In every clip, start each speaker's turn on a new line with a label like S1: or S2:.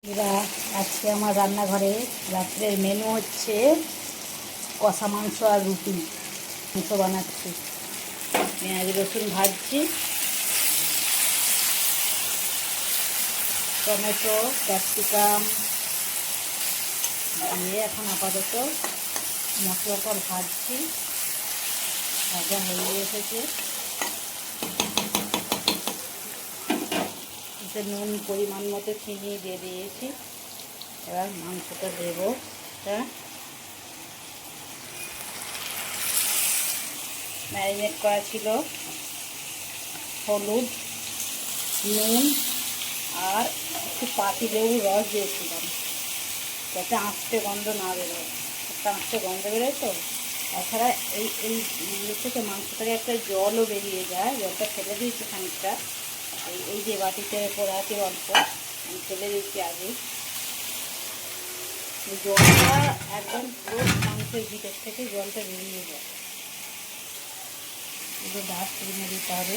S1: এরা আজকে আমার রান্নাঘরে রাত্রের মেনু হচ্ছে কষা মাংস আর রুটি। মাংস বানাচ্ছি, পেঁয়াজ রসুন ভাজছি, টমেটো ক্যাপসিকাম দিয়ে এখন আপাতত মশলাটা ভাজছি। ভাজা হয়ে এসেছে, নুন পরিমাণ মতো চিনি দিয়ে দিয়েছি। এবার মাংসটা দেবো। ম্যারিনেট করা ছিল, হলুদ, নুন আর একটু পাতিলেবুর রস দিয়েছিলাম যাতে আঁচটে গন্ধ না বেরোয়। একটা আঁচটে গন্ধ বেরোয় তো। তাছাড়া এই থেকে মাংস থেকে একটা জলও বেরিয়ে যায়, জলটা ফেলে দিয়েছি খানিকটা। এই যে বাটিতে করা আছে অল্প, আমি ফেলে দিচ্ছি আগে। জলটা একদম পুরো মাংসের ভিতর থেকে জলটা বেরিয়ে যায়, এগুলো ডাস্টবিনে দিতে হবে।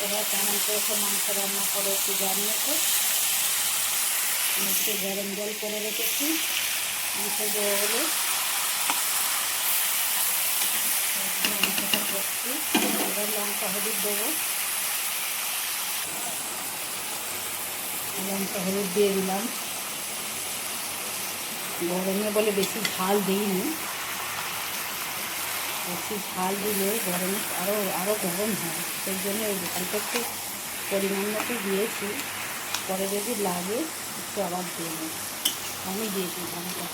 S1: এবার কেমন করে সব মাংস রান্না করে একটু জানিয়ে তো। আমি একটু গরম জল করে রেখেছি, মাংস দেওয়া হলে মাংসটা করছি। এবার লঙ্কা হলুদ দেবো, লঙ্কা হলুদ দিয়ে দিলাম। গরমে বলে বেশি ঝাল দিইনি, বেশি ঝাল দিলে গরমে আরও গরম হয়, সেই জন্য ওই ঝালটা একটু পরিমাণ মতো দিয়েছি। পরে যদি লাগে একটু আবার দেবো। আমি দিয়েছি ঝালটা,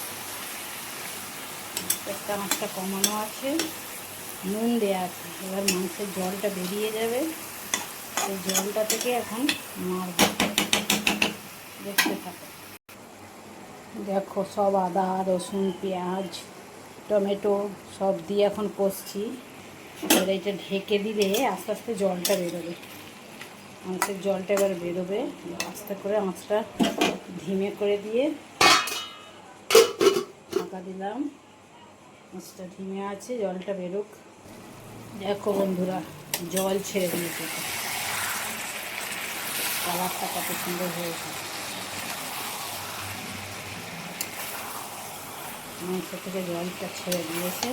S1: একটা আঁচটা কমানো আছে, নুন দেওয়া আছে। এবার মাংসের জলটা বেরিয়ে যাবে, সেই জলটা থেকে এখন মারব। দেখতে থাকো। দেখো সব আদা রসুন পেঁয়াজ টমেটো সব দিয়ে এখন কষছি। এবার এটা ঢেকে দিলে আস্তে আস্তে জলটা বেরোবে, মাংসের জলটা এবার বেরোবে। আস্তে করে আঁচটা ধিমে করে দিয়ে ঢাকা দিলাম। আঁচটা ধিমে আছে, জলটা বেরোক। দেখো বন্ধুরা, জল ছেড়ে দিয়েছে, কালারটা কত সুন্দর হয়েছে। মাংস থেকে জলটা ছেড়ে দিয়েছে।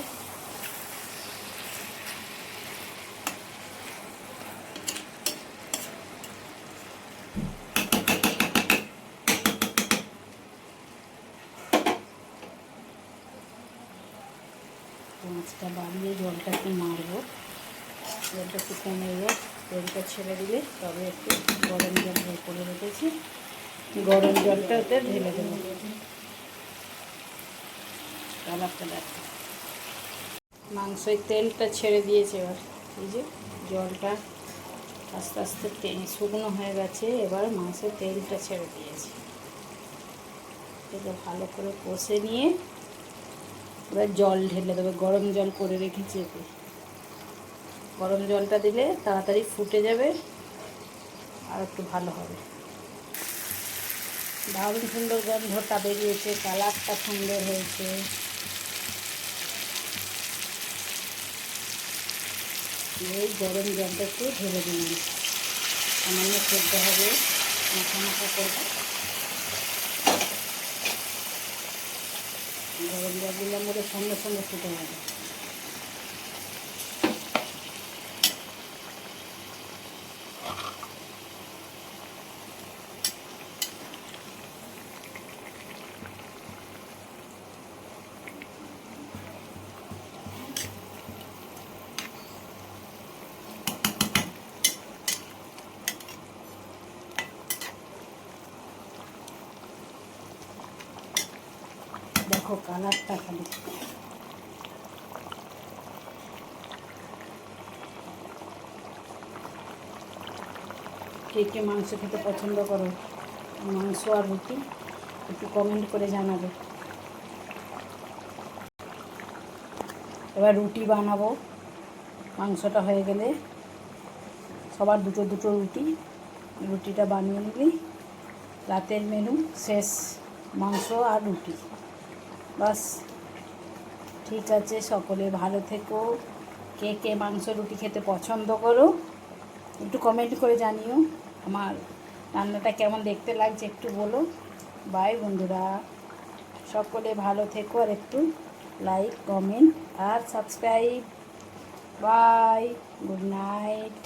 S1: মাছটা বাড়িয়ে জলটা একটু মারবো, জলটা একটু কমে যাক। জলটা ছেড়ে দিলে তবে একটু গরম জল বের করে রেখেছি, গরম জলটাতে ঢেলে দেবো। কালারটা দেখো, মাংসের তেলটা ছেড়ে দিয়েছে। এবার এই যে জলটা আস্তে আস্তে শুকনো হয়ে গেছে, এবার মাংসের তেলটা ছেড়ে দিয়েছে। এটা ভালো করে কষে নিয়ে এবার জল ঢেলে দেবে, গরম জল করে রেখেছি। এতে গরম জলটা দিলে তাড়াতাড়ি ফুটে যাবে আর একটু ভালো হবে। দারুণ সুন্দর গন্ধটা বেরিয়েছে, কালারটা সুন্দর হয়েছে। এই গরম জলটা একটু ঢেলে দিলাম, সামান্য সেদ্ধ হবে, মাখা মাখা করবো। গরম জল দিলাম ওদের সঙ্গে সঙ্গে ফুটে যাবে। দেখো কালারটা খালি, কে কে মাংস খেতে পছন্দ করো, মাংস আর রুটি একটু কমেন্ট করে জানাবে। এবার রুটি বানাবো, মাংসটা হয়ে গেলে সবার দুটো দুটো রুটিটা বানিয়ে নিবি। রাতের মেনু শেষ, মাংস আর রুটি। বাস, ঠিক আছে, সকলে ভালো থেকো। কে কে মাংস রুটি খেতে পছন্দ করো একটু কমেন্ট করে জানিও। আমার রান্নাটা কেমন দেখতে লাগছে একটু বলো। বাই বন্ধুরা, সকলে ভালো থেকো, আর একটু লাইক কমেন্ট আর সাবস্ক্রাইব। Bye, good night.